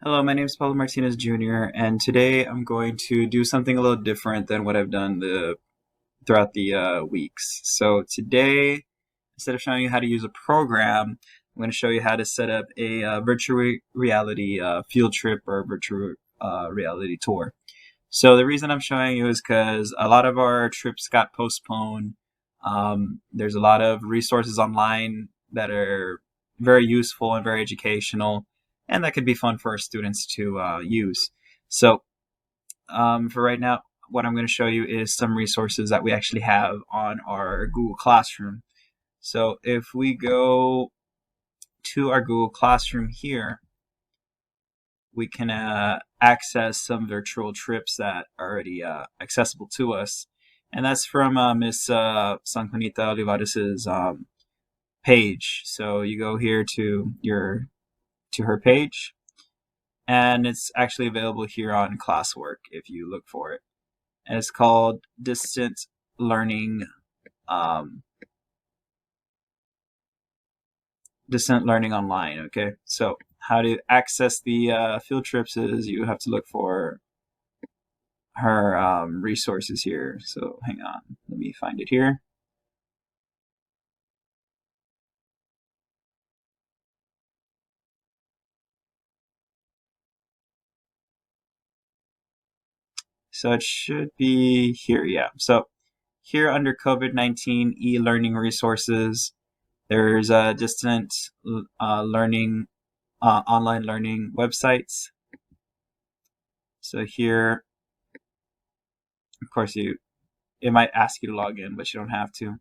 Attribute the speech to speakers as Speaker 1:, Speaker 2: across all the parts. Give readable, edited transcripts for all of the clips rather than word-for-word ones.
Speaker 1: Hello, my name is Paulo Martinez Jr., and today I'm going to do something a little different than what I've done throughout the weeks. So today, instead of showing you how to use a program, I'm going to show you how to set up a virtual reality field trip or virtual reality tour. So the reason I'm showing you is because a lot of our trips got postponed. There's a lot of resources online that are very useful and very educational, and that could be fun for our students to use. So for right now, what I'm going to show you is some resources that we actually have on our Google Classroom. So if we go to our Google Classroom here, we can access some virtual trips that are already accessible to us. And that's from Miss Sanconita Olivares' page. So you go here to her page, and it's actually available here on Classwork if you look for it. And it's called Learning um, Distant Learning Online. Okay, so how to access the field trips is you have to look for her resources here. So hang on, let me find it here. So it should be here, yeah. So here under COVID-19 e-learning resources, there's distant learning, online learning websites. So here, of course, it might ask you to log in, but you don't have to.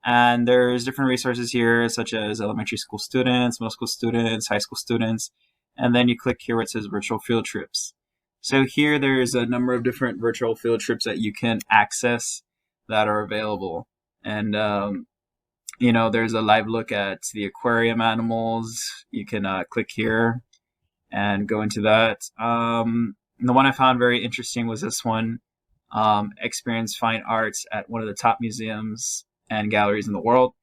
Speaker 1: And there's different resources here, such as elementary school students, middle school students, high school students. And then you click here where it says virtual field trips. So here there's a number of different virtual field trips that you can access that are available. And, there's a live look at the aquarium animals. You can click here and go into that. The one I found very interesting was this one, experience fine arts at one of the top museums and galleries in the world.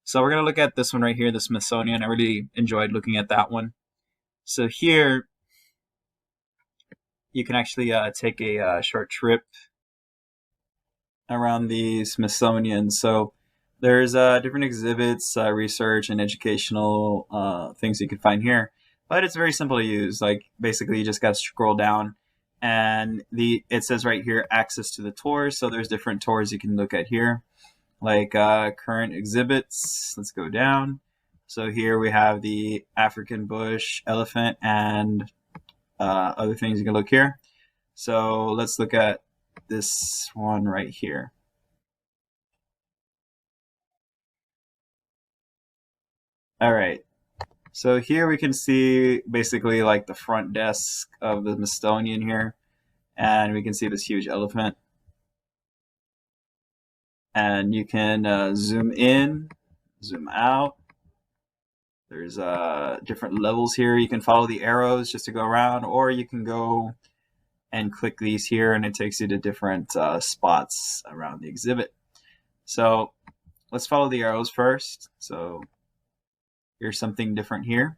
Speaker 1: So we're going to look at this one right here, the Smithsonian. I really enjoyed looking at that one. So here you can actually take a short trip around the Smithsonian. So there's different exhibits, research, and educational things you can find here. But it's very simple to use. Like basically, you just got to scroll down, and it says right here access to the tours. So there's different tours you can look at here, like current exhibits. Let's go down. So here we have the African bush elephant and other things you can look here. So let's look at this one right here. All right. So here we can see basically like the front desk of the Smithsonian here, and we can see this huge elephant. And you can zoom in, zoom out. There's different levels here. You can follow the arrows just to go around, or you can go and click these here, and it takes you to different spots around the exhibit. So let's follow the arrows first. So here's something different here.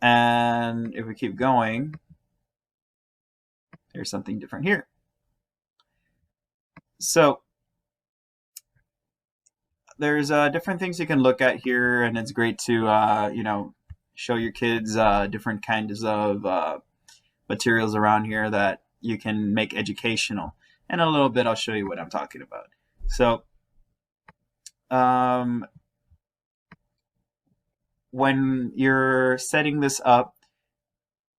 Speaker 1: And if we keep going, there's something different here. So there's different things you can look at here, and it's great to show your kids different kinds of materials around here that you can make educational. And in a little bit, I'll show you what I'm talking about. So when you're setting this up,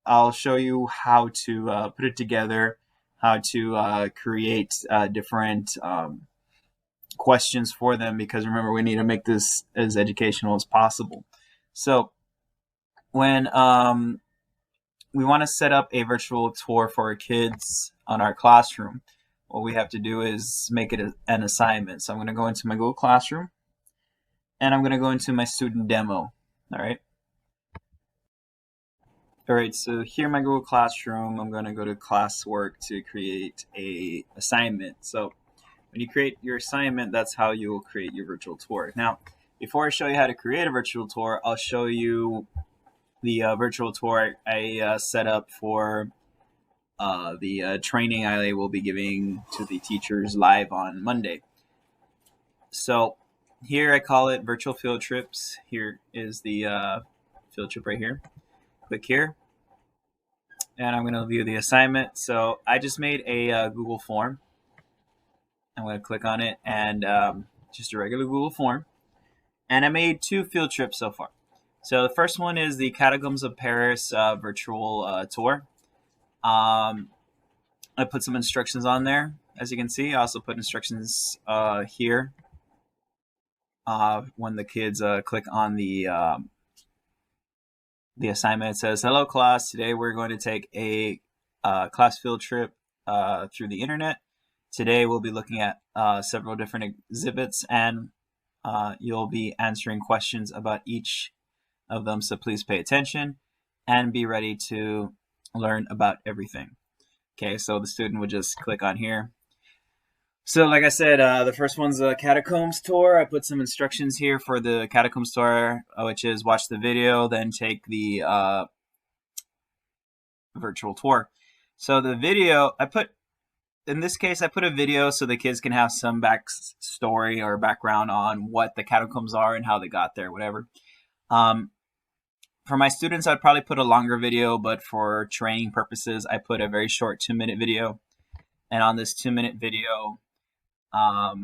Speaker 1: I'll show you how to put it together, how to create different questions for them, because remember, we need to make this as educational as possible. So when we want to set up a virtual tour for our kids on our classroom, what we have to do is make it an assignment. So I'm going to go into my Google Classroom, and I'm going to go into my student demo. All right. All right, so here in my Google Classroom, I'm going to go to classwork to create a assignment. So when you create your assignment, that's how you will create your virtual tour. Now, before I show you how to create a virtual tour, I'll show you the virtual tour I set up for the training I will be giving to the teachers live on Monday. So here I call it virtual field trips. Here is the field trip right here. Click here, and I'm going to view the assignment. So I just made a Google form. I'm going to click on it, and just a regular Google form. And I made 2 field trips so far. So the first one is the Catacombs of Paris virtual tour. I put some instructions on there, as you can see. I also put instructions here when the kids click on the assignment. It says, "Hello class, today we're going to take a class field trip through the internet. Today we'll be looking at several different exhibits, and you'll be answering questions about each of them, so please pay attention and be ready to learn about everything." Okay, so the student would just click on here. So like I said, the first one's a Catacombs tour. I put some instructions here for the Catacombs tour, which is watch the video, then take the virtual tour. So the video, in this case, I put a video so the kids can have some backstory or background on what the catacombs are and how they got there, whatever. For my students, I'd probably put a longer video, but for training purposes, I put a very short 2-minute video. And on this 2-minute video, let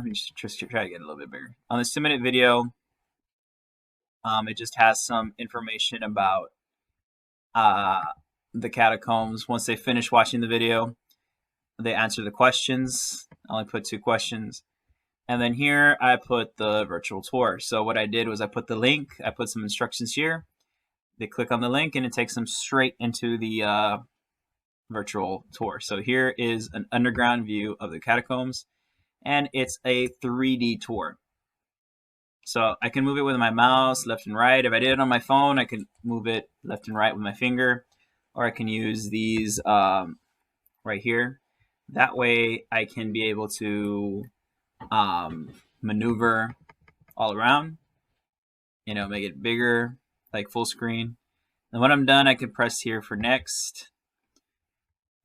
Speaker 1: me just try to get a little bit bigger. On this 2-minute video, it just has some information about the catacombs. Once they finish watching the video, they answer the questions. I only put 2 questions. And then here I put the virtual tour. So what I did was I put the link, I put some instructions here. They click on the link and it takes them straight into the virtual tour. So here is an underground view of the catacombs, and it's a 3D tour. So I can move it with my mouse left and right. If I did it on my phone, I can move it left and right with my finger, or I can use these right here. That way I can be able to maneuver all around, make it bigger, like full screen. And when I'm done, I can press here for next.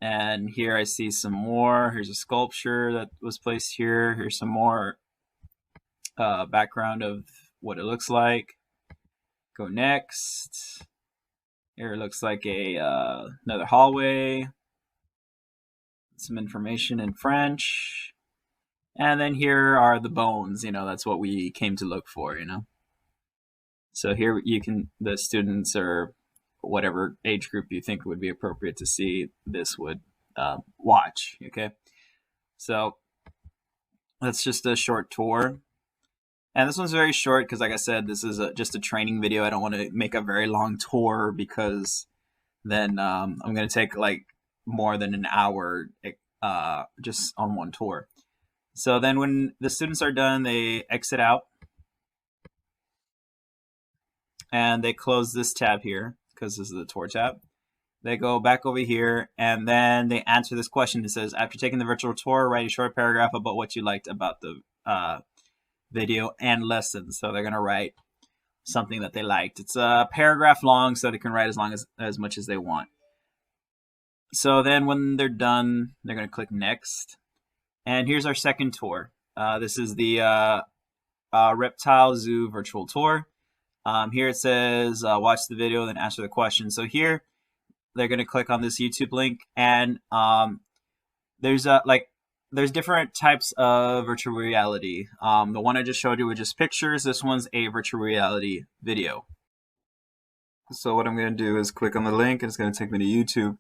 Speaker 1: And here I see some more. Here's a sculpture that was placed here. Here's some more background of what it looks like. Go next. Here it looks like another hallway. Some information in French. And then here are the bones, that's what we came to look for, So here the students or whatever age group you think would be appropriate to see this would watch, okay? So that's just a short tour. And this one's very short because, like I said, this is just a training video. I don't want to make a very long tour because then I'm going to take like more than an hour just on one tour. So then when the students are done, they exit out and they close this tab here because this is the tour tab. They go back over here and then they answer this question. It says, after taking the virtual tour, write a short paragraph about what you liked about the video and lesson. So they're going to write something that they liked. It's a paragraph long, so they can write as much as they want. So then when they're done, they're going to click next. And here's our second tour. This is the Reptile Zoo virtual tour. Here it says, watch the video, then answer the question. So here, they're going to click on this YouTube link, and there's different types of virtual reality. The one I just showed you was just pictures. This one's a virtual reality video. So what I'm going to do is click on the link, and it's going to take me to YouTube,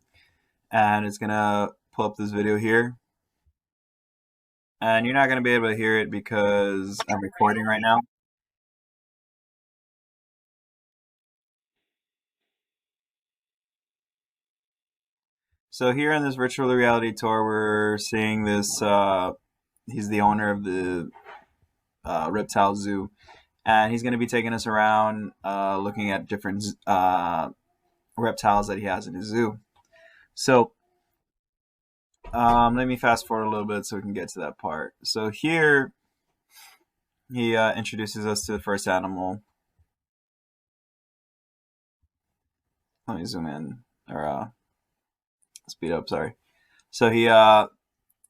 Speaker 1: and it's going to pull up this video here. And you're not going to be able to hear it because I'm recording right now. So here in this virtual reality tour, we're seeing this, he's the owner of the Reptile Zoo, and he's going to be taking us around looking at different reptiles that he has in his zoo. So let me fast forward a little bit so we can get to that part. So here he introduces us to the first animal. let me zoom in or speed up. Sorry. So he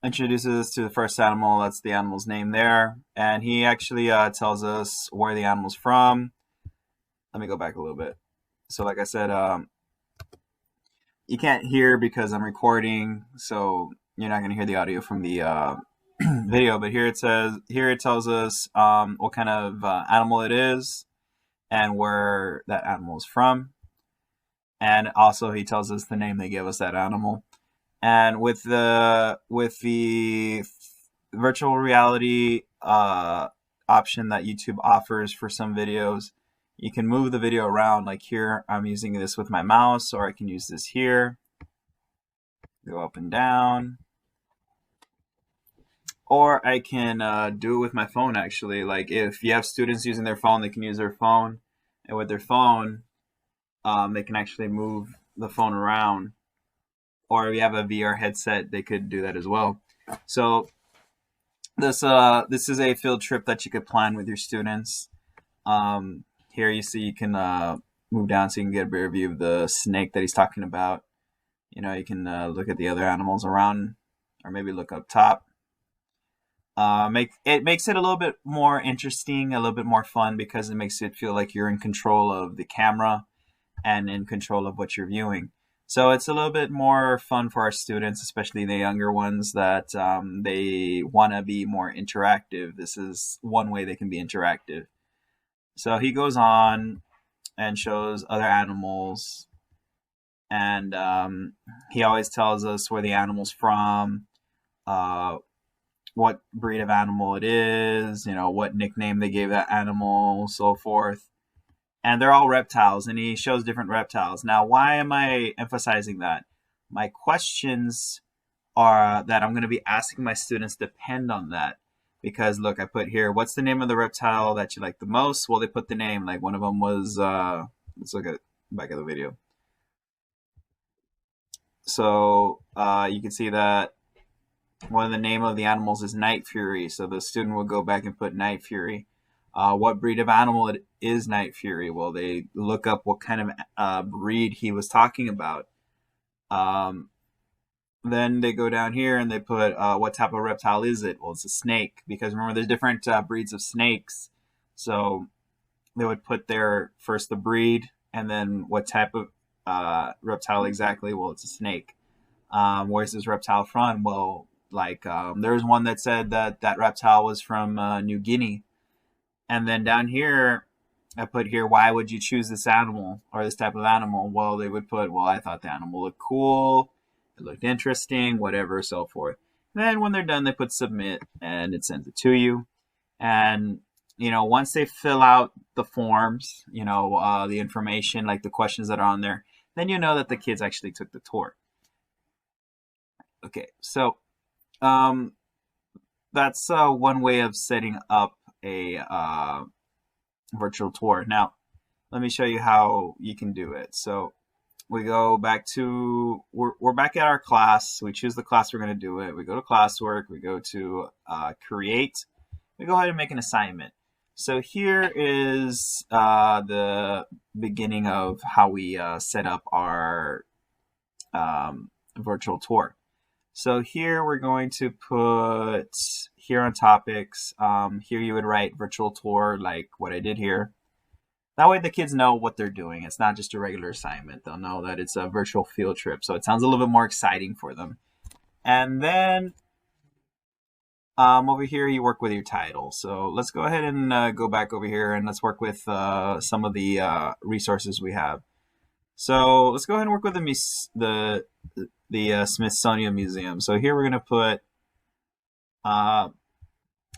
Speaker 1: introduces us to the first animal. That's the animal's name there, and he actually tells us where the animal's from. Let me go back a little bit. So, like I said, you can't hear because I'm recording, so you're not going to hear the audio from the video. But here it tells us what kind of animal it is and where that animal is from, and also he tells us the name they give us that animal. And with the virtual reality option that YouTube offers for some videos, you can move the video around. Like here, I'm using this with my mouse, or I can use this here, go up and down, or I can do it with my phone actually. Like if you have students using their phone, they can use their phone, and with their phone, they can actually move the phone around. Or if you have a VR headset, they could do that as well. So this is a field trip that you could plan with your students. Here you see you can move down so you can get a better view of the snake that he's talking about. You know, you can look at the other animals around, or maybe look up top. It makes it a little bit more interesting, a little bit more fun, because it makes it feel like you're in control of the camera and in control of what you're viewing. So it's a little bit more fun for our students, especially the younger ones, that they want to be more interactive. This is one way they can be interactive. So he goes on and shows other animals, and he always tells us where the animal's from, uh, what breed of animal it is, you know, what nickname they gave that animal, so forth. And they're all reptiles, and he shows different reptiles. Now, why am I emphasizing that? My questions are that I'm going to be asking my students depend on that. Because look, I put here, what's the name of the reptile that you like the most? Well, they put the name. Like one of them was, let's look at back of the video. So you can see that one of the name of the animals is Night Fury. So the student will go back and put Night Fury. What breed of animal it is Night Fury? Well, they look up what kind of breed he was talking about. Then they go down here and they put what type of reptile is it? Well, it's a snake, because remember there's different breeds of snakes. So they would put there first the breed and then what type of reptile exactly. Well, it's a snake. Where's this reptile from? Well, like there's one that said that that reptile was from New Guinea. And then down here, I put here, why would you choose this animal or this type of animal? Well, they would put, well, I thought the animal looked cool, it looked interesting, whatever, so forth. Then when they're done, they put submit, and it sends it to you. And you know, once they fill out the forms, you know, the information, like the questions that are on there, then you know that the kids actually took the tour. Okay, so um, that's one way of setting up a virtual tour. Now, let me show you how you can do it. So we go back to, we're back at our class. We choose the class we're going to do it. We go to classwork. We go to create. We go ahead and make an assignment. So here is the beginning of how we set up our virtual tour. So here we're going to put here on topics. Here you would write virtual tour, like what I did here. That way the kids know what they're doing. It's not just a regular assignment. They'll know that it's a virtual field trip. So it sounds a little bit more exciting for them. And then over here you work with your title. So let's go ahead and go back over here and let's work with some of the resources we have. So let's go ahead and work with the Smithsonian Museum. So here we're going to put,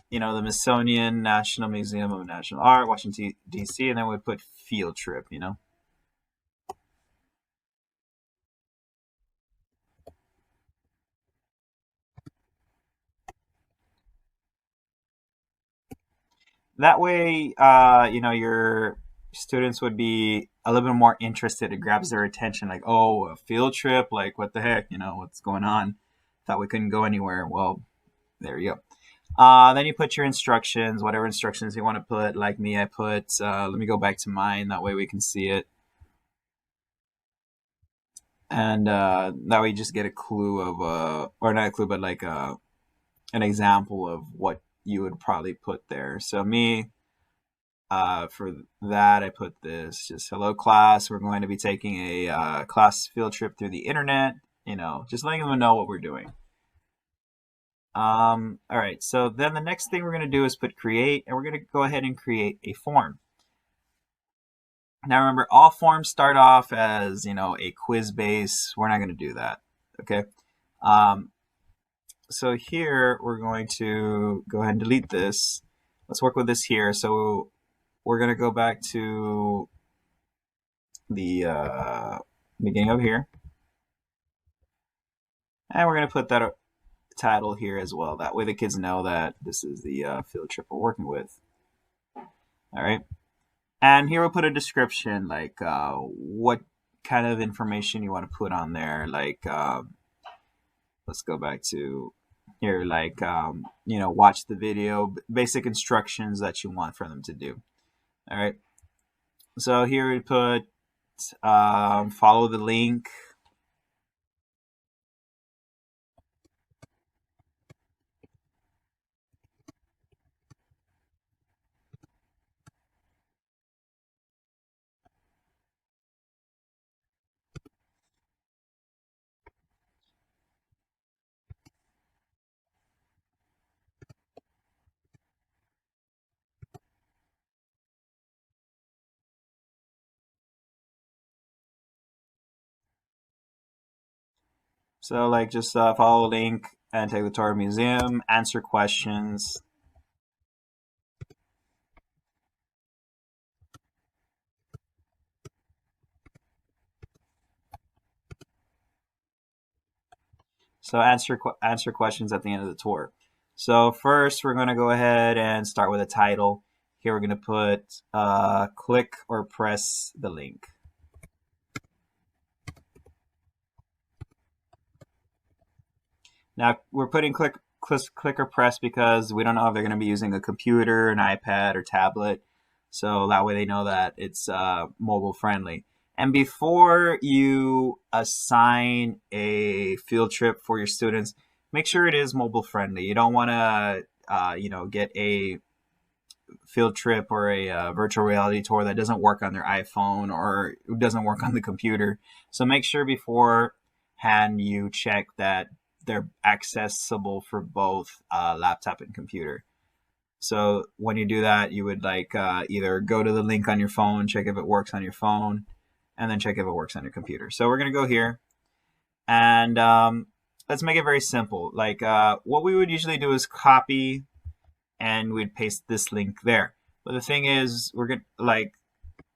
Speaker 1: you know, the Smithsonian National Museum of National Art, Washington, D.C., and then we put field trip, you know. That way, you know, your students would be a little bit more interested. It grabs their attention, like, oh, a field trip, like, what the heck, you know, what's going on? Thought we couldn't go anywhere. Well, there you go. Then you put your instructions, whatever instructions you want to put. Like me, I put, let me go back to mine. That way we can see it. And that way you just get a clue of, or not a clue, but like an example of what you would probably put there. So me, for that, I put this just hello class. We're going to be taking a class field trip through the internet. Just letting them know what we're doing. All right. So then the next thing we're going to do is put create, and we're going to go ahead and create a form. Now remember, all forms start off as a quiz base. We're not going to do that. Okay. Um, so here we're going to go ahead and delete this. Let's work with this here. So we're going to go back to the beginning of here. And we're going to put that title here as well. That way the kids know that this is the field trip we're working with. All right. And here we'll put a description, like what kind of information you want to put on there. Like, let's go back to here, like, watch the video, basic instructions that you want for them to do. All right. So here we put follow the link. So like just follow the link and take the tour of museum, answer questions. So answer questions at the end of the tour. So first we're going to go ahead and start with a title. Here we're going to put click or press the link. Now we're putting click or press because we don't know if they're going to be using a computer, an iPad, or tablet. So that way they know that it's mobile friendly. And before you assign a field trip for your students, make sure it is mobile friendly. You don't want to, get a field trip or a virtual reality tour that doesn't work on their iPhone or doesn't work on the computer. So make sure beforehand you check that they're accessible for both laptop and computer. So when you do that, you would like either go to the link on your phone, check if it works on your phone, and then check if it works on your computer. So we're going to go here and let's make it very simple. Like what we would usually do is copy and we'd paste this link there. But the thing is, we're going to like,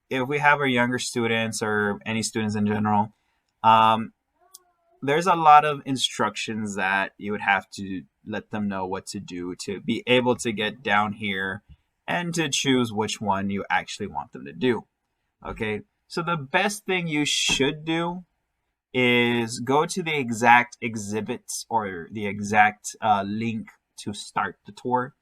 Speaker 1: if we have our younger students or any students in general, there's a lot of instructions that you would have to let them know what to do to be able to get down here and to choose which one you actually want them to do. Okay, so the best thing you should do is go to the exact exhibits or the exact link to start the tour.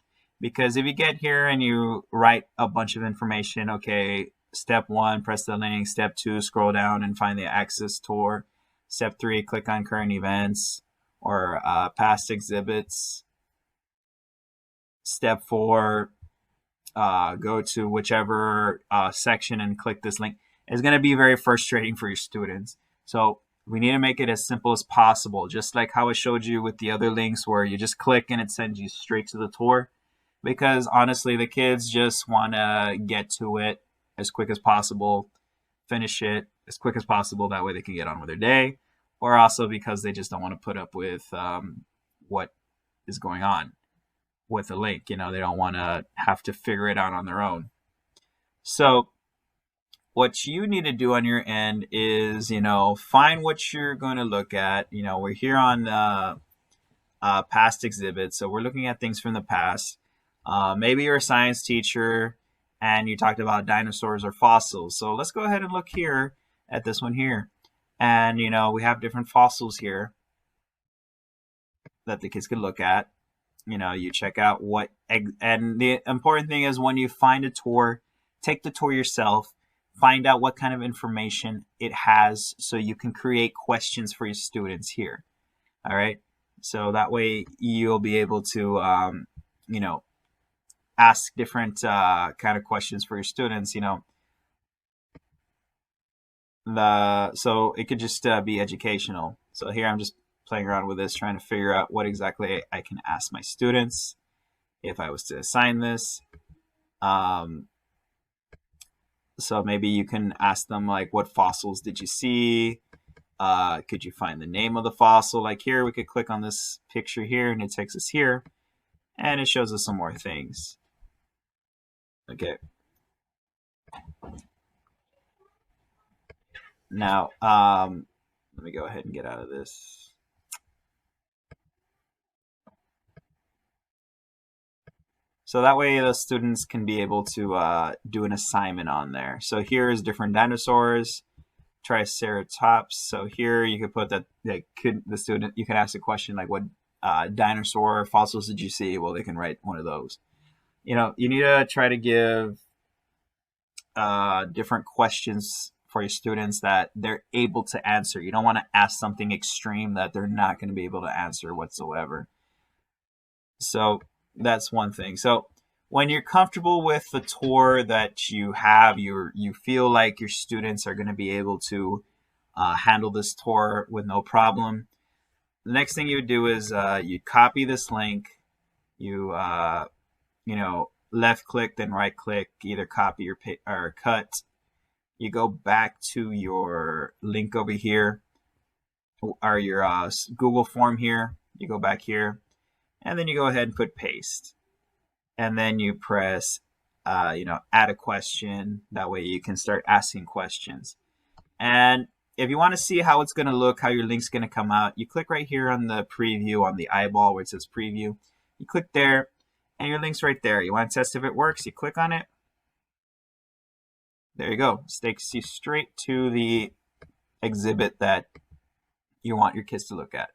Speaker 1: Because if you get here and you write a bunch of information, okay, step 1, press the link. Step 2, scroll down and find the access tour. Step 3, click on current events or past exhibits. Step 4, go to whichever section and click this link. It's going to be very frustrating for your students. So we need to make it as simple as possible, just like how I showed you with the other links where you just click and it sends you straight to the tour. Because honestly, the kids just want to get to it as quick as possible, finish it as quick as possible. That way they can get on with their day. Or also because they just don't want to put up with what is going on with the link. They don't want to have to figure it out on their own. So what you need to do on your end is, find what you're going to look at. We're here on past exhibits. So we're looking at things from the past. Maybe you're a science teacher and you talked about dinosaurs or fossils. So let's go ahead and look here at this one here. And, we have different fossils here that the kids can look at. You check out and the important thing is when you find a tour, take the tour yourself, find out what kind of information it has so you can create questions for your students here. All right. So that way you'll be able to, ask different kind of questions for your students, so it could just be educational. So here I'm just playing around with this, trying to figure out what exactly I can ask my students if I was to assign this. So maybe you can ask them like, what fossils did you see? Could you find the name of the fossil? Like here, we could click on this picture here and it takes us here and it shows us some more things. Okay. Now, let me go ahead and get out of this. So that way the students can be able to do an assignment on there. So here's different dinosaurs, Triceratops. So here you could put that, you can ask a question like, what dinosaur fossils did you see? Well, they can write one of those. You need to try to give different questions for your students that they're able to answer. You don't want to ask something extreme that they're not going to be able to answer whatsoever. So that's one thing. So when you're comfortable with the tour that you have, you feel like your students are going to be able to handle this tour with no problem. The next thing you would do is you copy this link. You left click, then right click, either copy or cut. You go back to your link over here, or your Google form here. You go back here, and then you go ahead and put paste. And then you press, add a question. That way you can start asking questions. And if you want to see how it's going to look, how your link's going to come out, you click right here on the preview, on the eyeball where it says preview. You click there, and your link's right there. You want to test if it works, you click on it. There you go. It takes you straight to the exhibit that you want your kids to look at.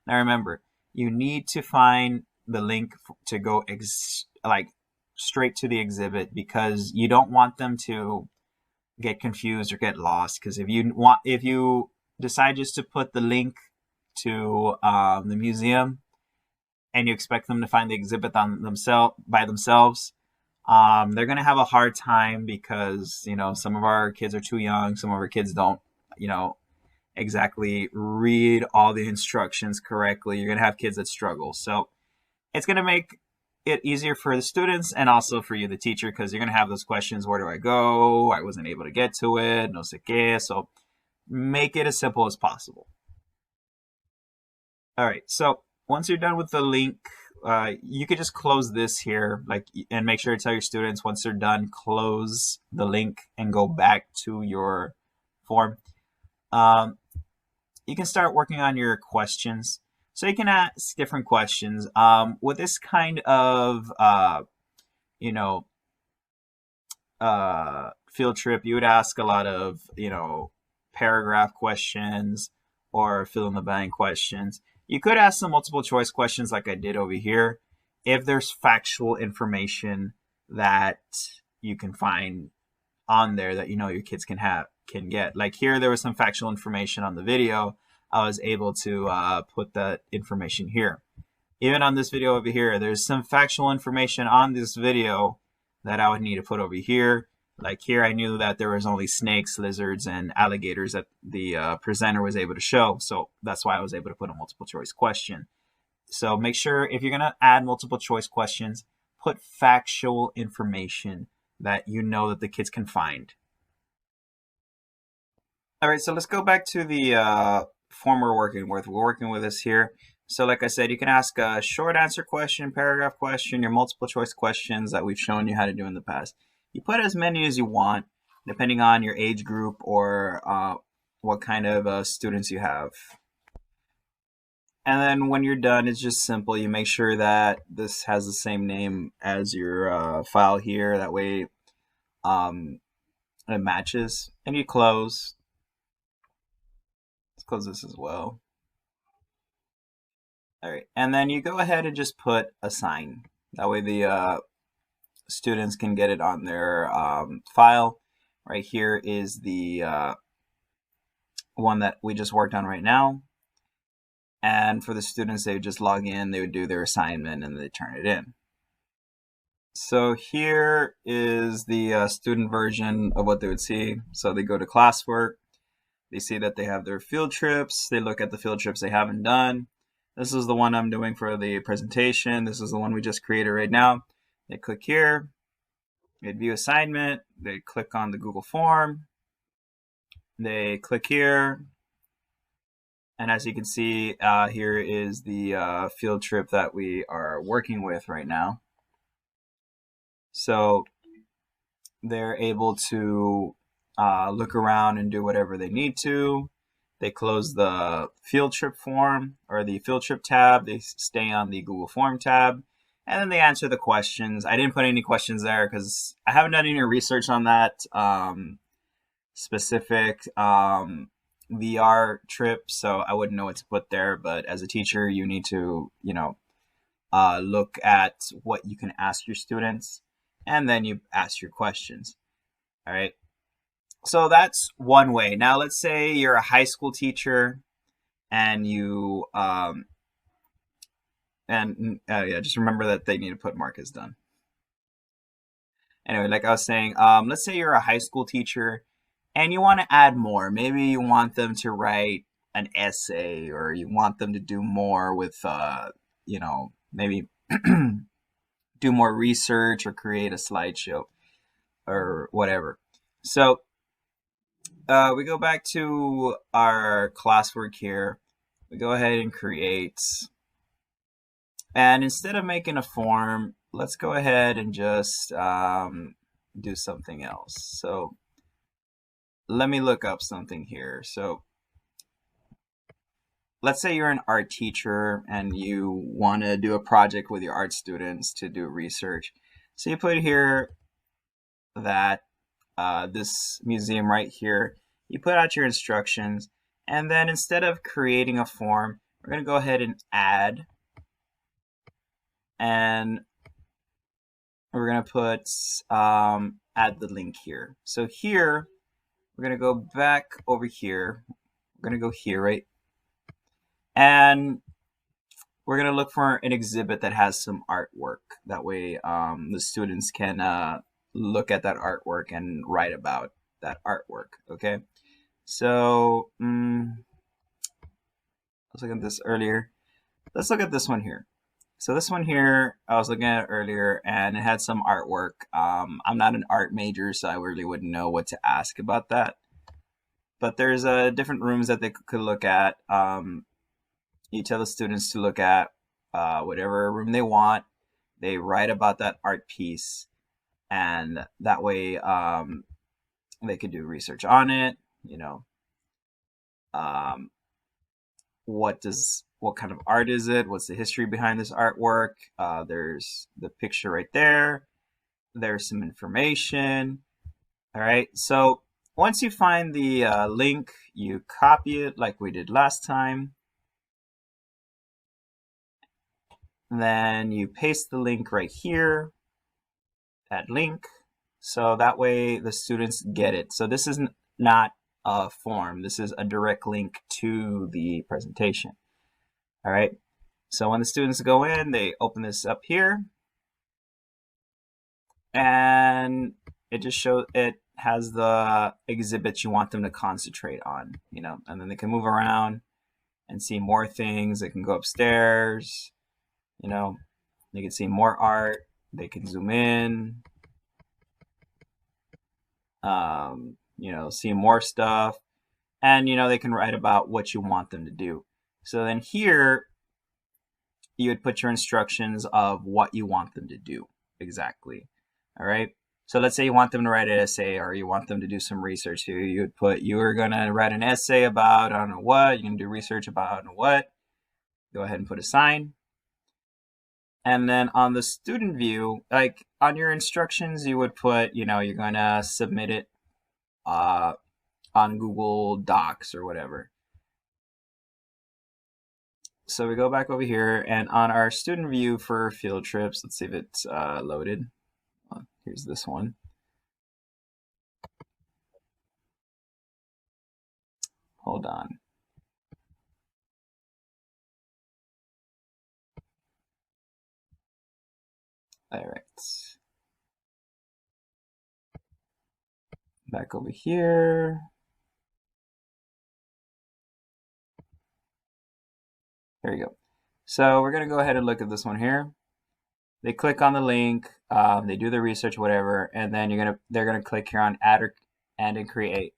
Speaker 1: Now remember, you need to find the link to go straight to the exhibit, because you don't want them to get confused or get lost. Because if you decide just to put the link to the museum and you expect them to find the exhibit by themselves, they're going to have a hard time, because some of our kids are too young, some of our kids don't exactly read all the instructions correctly. You're going to have kids that struggle. So it's going to make it easier for the students and also for you, the teacher, because you're going to have those questions. Where do I go? I wasn't able to get to it. No sé qué. So make it as simple as possible. All right. So once you're done with the link, you could just close this here, and make sure to tell your students once they're done, close the link and go back to your form. You can start working on your questions. So you can ask different questions. With this kind of, field trip, you would ask a lot of, paragraph questions or fill in the blank questions. You could ask some multiple choice questions like I did over here, if there's factual information that you can find on there that your kids can get. Like here, there was some factual information on the video. I was able to put that information here. Even on this video over here, there's some factual information on this video that I would need to put over here. Like here, I knew that there was only snakes, lizards, and alligators that the presenter was able to show. So that's why I was able to put a multiple choice question. So make sure if you're going to add multiple choice questions, put factual information that that the kids can find. All right, so let's go back to the form we're working with. We're working with this here. So like I said, you can ask a short answer question, paragraph question, your multiple choice questions that we've shown you how to do in the past. You put as many as you want, depending on your age group or what kind of students you have. And then when you're done, it's just simple. You make sure that this has the same name as your file here. That way it matches. And you close. Let's close this as well. All right. And then you go ahead and just put assign. That way the students can get it on their file. Right here is the one that we just worked on right now. And for the students, they would just log in, they would do their assignment, and they turn it in. So here is the student version of what they would see. So they go to classwork, they see that they have their field trips, they look at the field trips they haven't done. This is the one I'm doing for the presentation. This is the one we just created right now. They click here, they view assignment, they click on the Google form, they click here, and as you can see, here is the field trip that we are working with right now. So they're able to look around and do whatever they need to. They close the field trip form or the field trip tab. They stay on the Google Form tab, and then they answer the questions. I didn't put any questions there because I haven't done any research on that specific VR trip, so I wouldn't know what to put there. But as a teacher, you need to, look at what you can ask your students, and then you ask your questions. All right. So that's one way. Now, let's say you're a high school teacher, and you just remember that they need to put mark as done. Anyway, like I was saying, let's say you're a high school teacher and you want to add more. Maybe you want them to write an essay, or you want them to do more with, maybe do more research or create a slideshow or whatever. So we go back to our classwork here. We go ahead and create. And instead of making a form, let's go ahead and just do something else. So let me look up something here. So let's say you're an art teacher and you want to do a project with your art students to do research. So you put here that this museum right here, you put out your instructions, and then instead of creating a form, we're going to go ahead and add, and we're going to put add the link here. So here, we're going to go back over here. We're going to go here, right? And we're going to look for an exhibit that has some artwork. That way the students can look at that artwork and write about that artwork, okay? So let's look at this earlier. Let's look at this one here. So this one here, I was looking at it earlier, and it had some artwork. I'm not an art major, so I really wouldn't know what to ask about that. But there's different rooms that they could look at. You tell the students to look at whatever room they want. They write about that art piece, and that way they could do research on it. What kind of art is it? What's the history behind this artwork? There's the picture right there. There's some information. All right. So once you find the link, you copy it like we did last time. Then you paste the link right here, that link. So that way the students get it. So this is not a form. This is a direct link to the presentation. All right. So when the students go in, they open this up here, and it just shows, it has the exhibits you want them to concentrate on, and then they can move around and see more things. They can go upstairs, they can see more art. They can zoom in, see more stuff, and they can write about what you want them to do. So then here you would put your instructions of what you want them to do exactly. All right. So let's say you want them to write an essay, or you want them to do some research here. You would put, you are going to write an essay about, I don't know what, you're going to do research about, I don't know what. Go ahead and put a sign. And then on the student view, like on your instructions, you would put, you're going to submit it on Google Docs or whatever. So we go back over here, and on our student view for field trips, let's see if it's loaded. Here's this one. Hold on. All right. Back over here. There you go. So we're going to go ahead and look at this one here. They click on the link, they do the research, whatever, and then they're gonna click here on add or and create,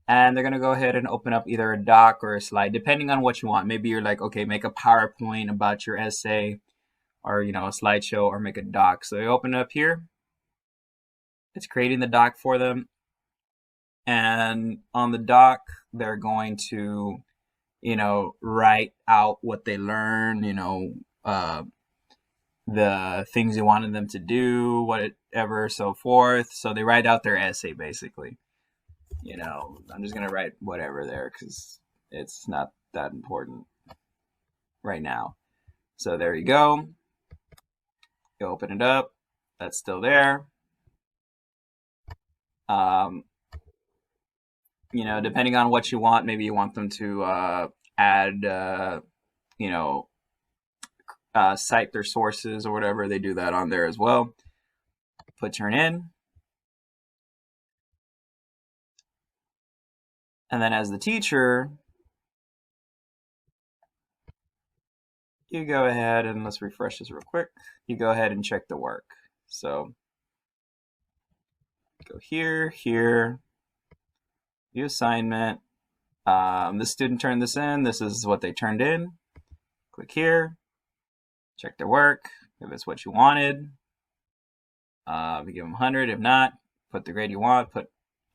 Speaker 1: and they're gonna go ahead and open up either a doc or a slide, depending on what you want. Maybe you're like, okay, make a PowerPoint about your essay, or a slideshow, or make a doc. So they open it up here. It's creating the doc for them, and on the doc, they're going to, write out what they learn. The things you wanted them to do, whatever, so forth. So they write out their essay, basically. I'm just going to write whatever there because it's not that important right now. So there you go. You open it up. That's still there. Depending on what you want, maybe you want them to add, cite their sources or whatever. They do that on there as well. Put turn in. And then as the teacher, you go ahead and let's refresh this real quick. You go ahead and check the work. So go here, view assignment. The student turned this in. This is what they turned in. Click here, check their work. If it's what you wanted, we give them 100. If not, put the grade you want.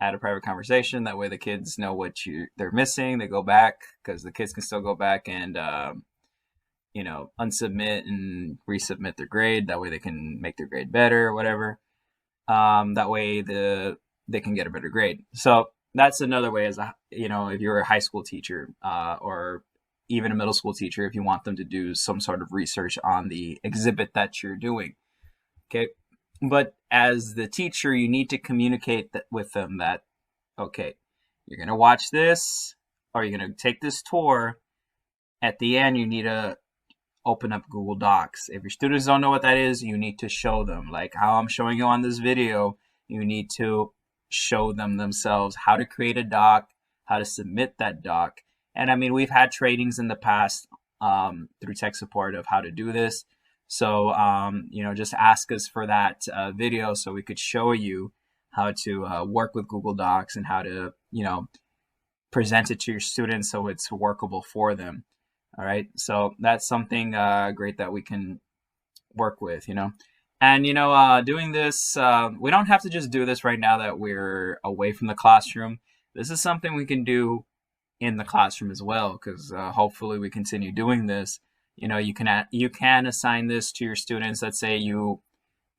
Speaker 1: Add a private conversation. That way the kids know what they're missing. They go back because the kids can still go back and unsubmit and resubmit their grade. That way they can make their grade better or whatever. That way they can get a better grade. So that's another way, if you're a high school teacher or even a middle school teacher, if you want them to do some sort of research on the exhibit that you're doing. Okay. But as the teacher, you need to communicate with them that, okay, you're going to watch this or you're going to take this tour. At the end, you need to open up Google Docs. If your students don't know what that is, you need to show them. Like how I'm showing you on this video, you need to show them themselves how to create a doc, how to submit that doc. And I mean, we've had trainings in the past through tech support of how to do this. So, just ask us for that video so we could show you how to work with Google Docs and how to, present it to your students so it's workable for them. All right. So that's something great that we can work with, And, doing this, we don't have to just do this right now that we're away from the classroom. This is something we can do in the classroom as well, because hopefully we continue doing this. You can assign this to your students. Let's say you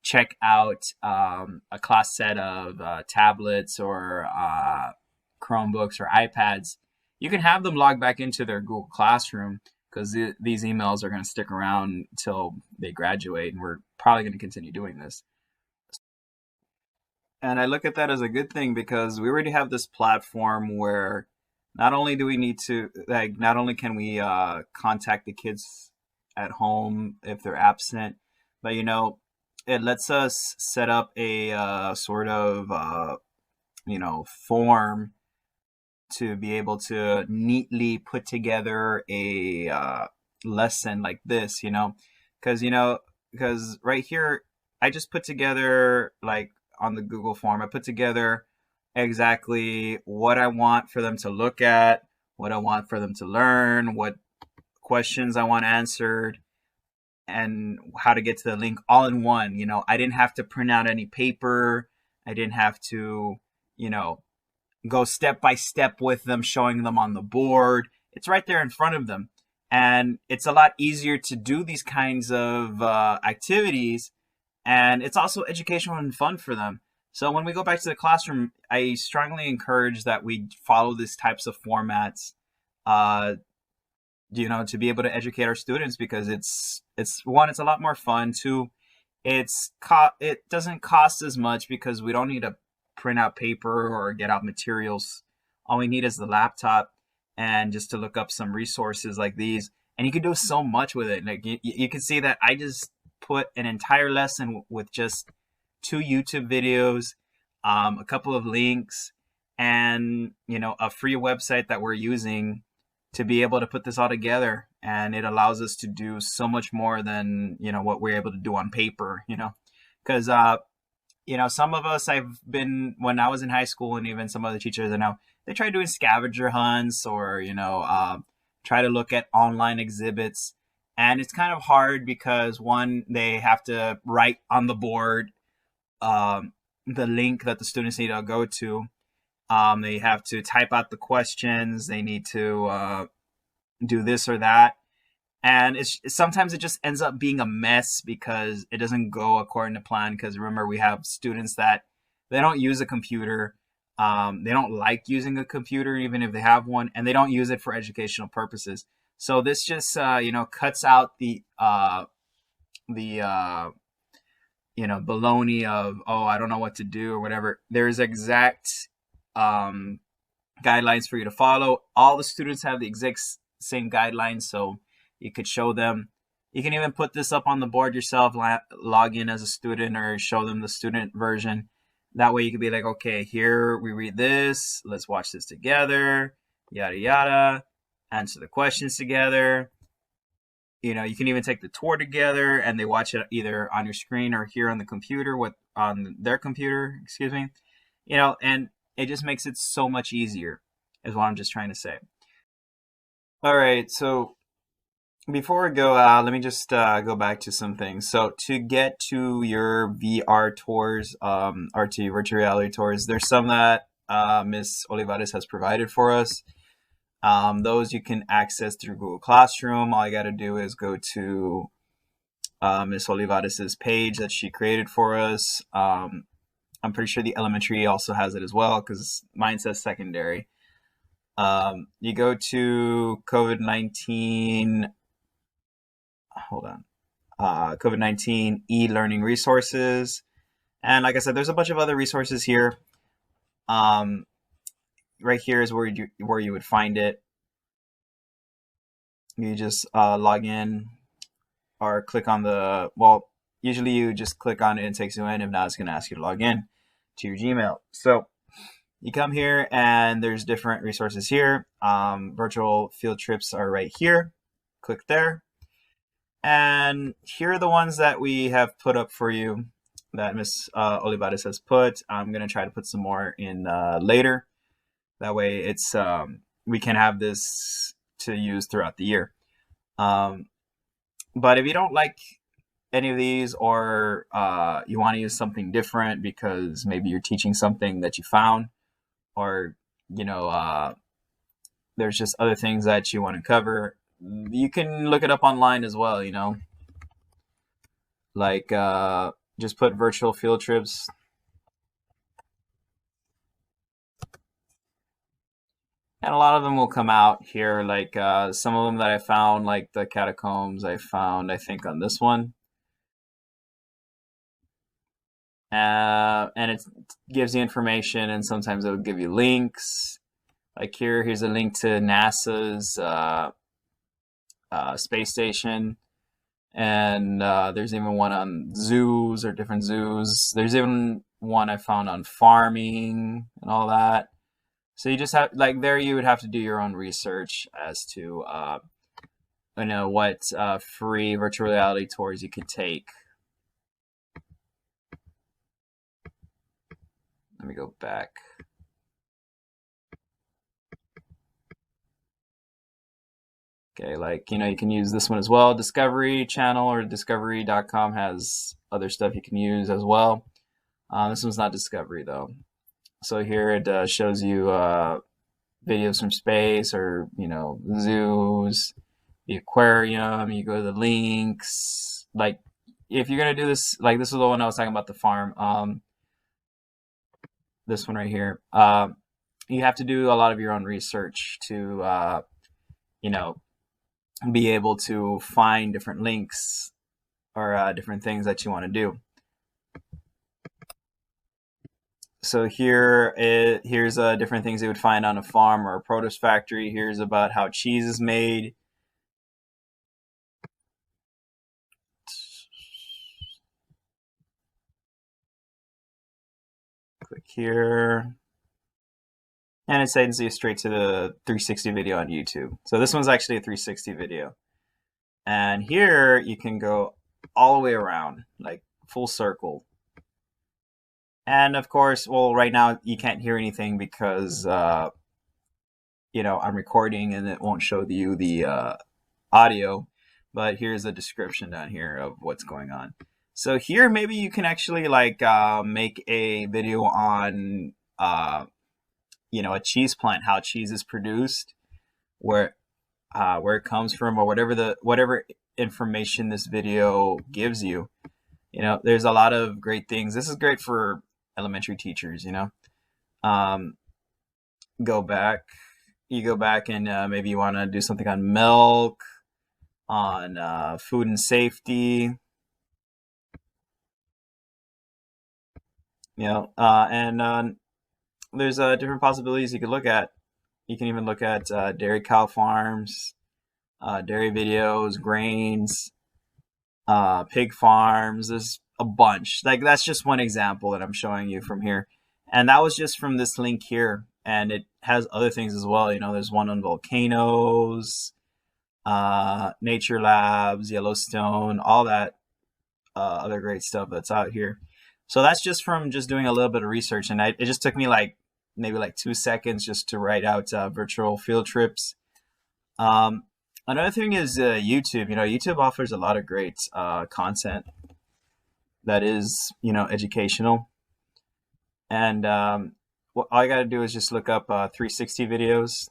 Speaker 1: check out a class set of tablets or Chromebooks or iPads. You can have them log back into their Google Classroom because these emails are going to stick around until they graduate, and we're probably going to continue doing this. And I look at that as a good thing because we already have this platform where not only do we need to, not only can we contact the kids at home if they're absent, but it lets us set up a sort of form to be able to neatly put together a lesson like this, because right here I just put together, like on the Google form, I put together exactly what I want for them to look at, what I want for them to learn, what questions I want answered, and how to get to the link all in one. I didn't have to print out any paper. I didn't have to, go step by step with them, showing them on the board. It's right there in front of them. And it's a lot easier to do these kinds of activities. And it's also educational and fun for them. So when we go back to the classroom, I strongly encourage that we follow these types of formats, to be able to educate our students, because it's one, it's a lot more fun. Two, it doesn't cost as much because we don't need to print out paper or get out materials. All we need is the laptop, and just to look up some resources like these. And you can do so much with it. Like you can see that I just put an entire lesson with just 2 YouTube videos, a couple of links, and a free website that we're using to be able to put this all together. And it allows us to do so much more than what we're able to do on paper. Because some of us, when I was in high school, and even some other teachers I know, they try doing scavenger hunts, or try to look at online exhibits. And it's kind of hard because, one, they have to write on the board the link that the students need to go to. They have to type out the questions. They need to do this or that. And sometimes it just ends up being a mess because it doesn't go according to plan. Because remember, we have students that they don't use a computer. They don't like using a computer, even if they have one, and they don't use it for educational purposes. So this just cuts out the baloney of, oh, I don't know what to do or whatever. There's exact guidelines for you to follow. All the students have the exact same guidelines, so you could show them. You can even put this up on the board yourself, log in as a student, or show them the student version. That way you could be like, okay, here we read this, let's watch this together, yada yada, answer the questions together. You can even take the tour together, and they watch it either on your screen or here on the computer, on their computer, excuse me. And it just makes it so much easier, is what I'm just trying to say. All right, so before we go, let me just go back to some things. So to get to your VR tours, RT virtual reality tours, there's some that Ms. Olivares has provided for us. Those you can access through Google Classroom. All you got to do is go to Ms. Olivares' page that she created for us. I'm pretty sure the elementary also has it as well, because mine says secondary. You go to COVID-19, hold on, COVID-19 e-learning resources. And like I said, there's a bunch of other resources here. Right here is where you would find it. You just log in or click on usually you just click on it and it takes you in. If not, it's going to ask you to log in to your Gmail. So you come here and there's different resources here. Virtual field trips are right here. Click there. And here are the ones that we have put up for you that Ms. Olivares has put. I'm going to try to put some more in later. That way it's we can have this to use throughout the year. But if you don't like any of these, or you want to use something different because maybe you're teaching something that you found, or there's just other things that you want to cover, you can look it up online as well. Like just put virtual field trips. And a lot of them will come out here, like some of them that I found, like the catacombs I found, I think, on this one. And it gives you information, and sometimes it'll give you links. Like here's a link to NASA's space station. And there's even one on zoos, or different zoos. There's even one I found on farming and all that. So you just have, like, there you would have to do your own research as to what free virtual reality tours you could take. Let me go back. Okay, like, you can use this one as well. Discovery Channel or Discovery.com has other stuff you can use as well. This one's not Discovery, though. So here it shows you videos from space, or, zoos, the aquarium. You go to the links. Like, if you're going to do this, like this is the one I was talking about, the farm. This one right here. You have to do a lot of your own research to, be able to find different links or different things that you want to do. So here's different things they would find on a farm or a produce factory. Here's about how cheese is made. Click here. And it sends you straight to the 360 video on YouTube. So this one's actually a 360 video. And here you can go all the way around, like full circle. And of course, well, right now you can't hear anything because, I'm recording and it won't show you the audio. But here's a description down here of what's going on. So here, maybe you can actually make a video on, a cheese plant, how cheese is produced, where it comes from, or whatever information this video gives you. There's a lot of great things. This is great for elementary teachers. Um, go back. You go back and maybe you want to do something on milk, on food and safety. And there's different possibilities you could look at. You can even look at dairy cow farms, dairy videos, grains, pig farms. There's a bunch. Like, that's just one example that I'm showing you from here. And that was just from this link here. And it has other things as well. There's one on volcanoes, nature labs, Yellowstone, all that other great stuff that's out here. So that's just from just doing a little bit of research. And it just took me maybe 2 seconds just to write out virtual field trips. Another thing is YouTube. YouTube offers a lot of great content that is, educational. And all I got to do is just look up 360 videos.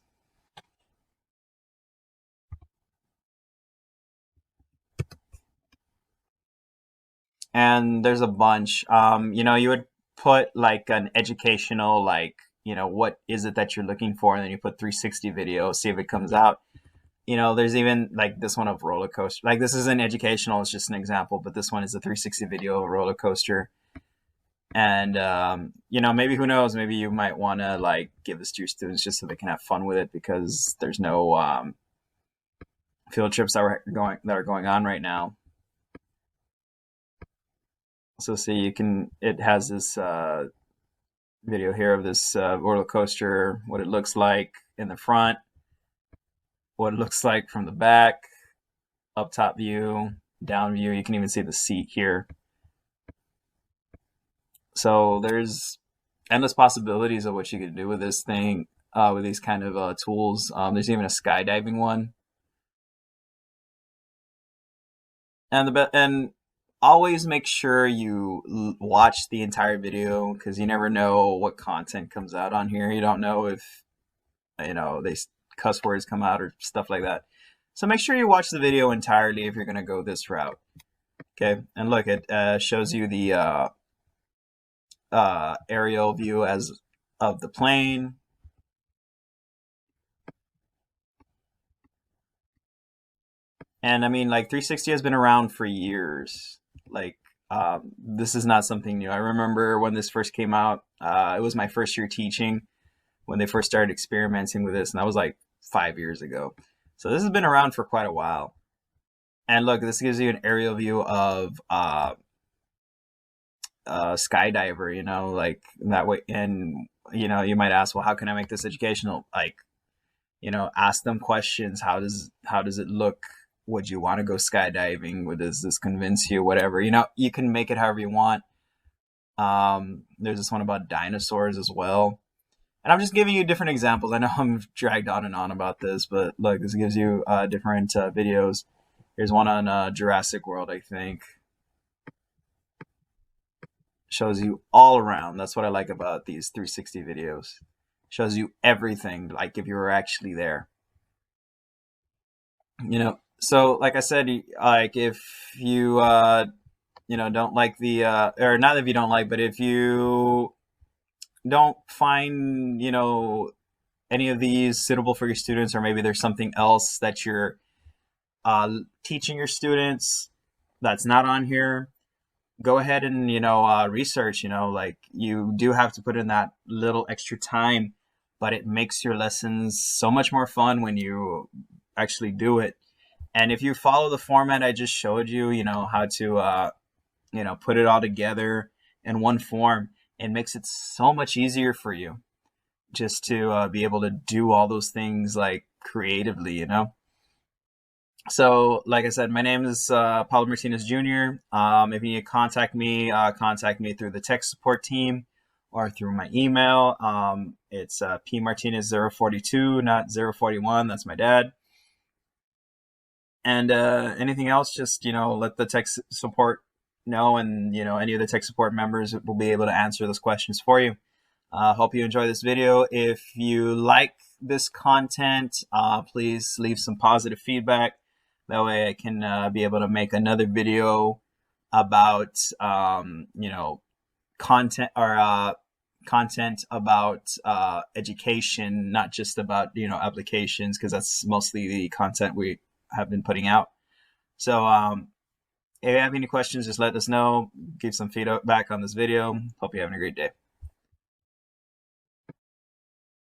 Speaker 1: And there's a bunch. You would put an educational, what is it that you're looking for? And then you put 360 video, see if it comes out. There's even this one of roller coaster. This isn't educational, it's just an example, but this one is a 360 video of a roller coaster. And maybe, who knows, maybe you might want to give this to your students just so they can have fun with it, because there's no field trips that are going on right now. So see, it has this video here of this roller coaster, what it looks like in the front, what it looks like from the back, up top view, down view. You can even see the seat here. So there's endless possibilities of what you could do with this thing, with these kind of tools. There's even a skydiving one. And always make sure you watch the entire video, because you never know what content comes out on here. You don't know if they cuss words come out or stuff like that. So make sure you watch the video entirely if you're going to go this route. Okay, and look, it shows you the aerial view of the plane. And I mean, 360 has been around for years. This is not something new. I remember when this first came out, it was my first year teaching when they first started experimenting with this, and that was 5 years ago. So this has been around for quite a while. And look, this gives you an aerial view of skydiver, that way. And you might ask, well, how can I make this educational? Ask them questions. How does it look? Would you want to go skydiving? Does this convince you? Whatever. You can make it however you want. There's this one about dinosaurs as well. And I'm just giving you different examples. I know I'm dragged on and on about this, but look, this gives you different videos. Here's one on Jurassic World, I think. Shows you all around. That's what I like about these 360 videos. Shows you everything, like if you were actually there. So like I said, if you don't like the or not if you don't like, but if you don't find any of these suitable for your students, or maybe there's something else that you're teaching your students that's not on here, go ahead and research. Like, you do have to put in that little extra time, but it makes your lessons so much more fun when you actually do it. And if you follow the format I just showed you, how to put it all together in one form, it makes it so much easier for you just to be able to do all those things like creatively. So, like I said, my name is Paulo Martinez Jr. If you need to contact me through the tech support team or through my email. It's pmartinez042, not 041. That's my dad. And anything else, just let the tech support know, and any of the tech support members will be able to answer those questions for you. Hope you enjoy this video. If you like this content, please leave some positive feedback. That way I can be able to make another video about, content, or content about education, not just about, applications, because that's mostly the content we have been putting out. So if you have any questions, just let us know. Give some feedback on this video. Hope you're having a great day.